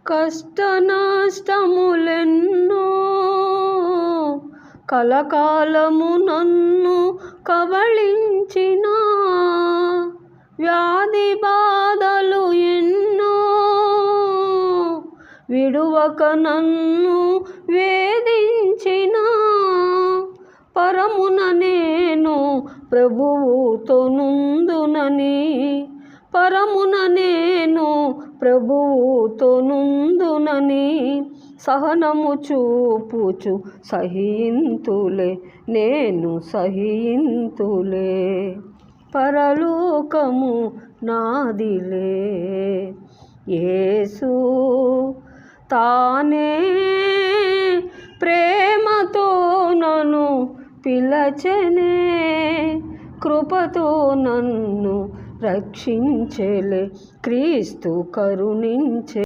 కష్ట నష్టములెన్నో కలకాలము నన్ను కబళించిన, వ్యాధి బాధలు ఎన్నో విడువక నన్ను వేధించిన, పరమున నేను ప్రభువుతో నుందునని, పరమున నేను ప్రభువుతో నుందునని, సహనము చూపుచు సహింతులే నేను సహింతులే, పరలోకము నాదిలే. యేసు తానే ప్రేమతో నన్ను పిలచెనే, కృపతో నన్ను రక్షించెలే, క్రీస్తు కరుణించె.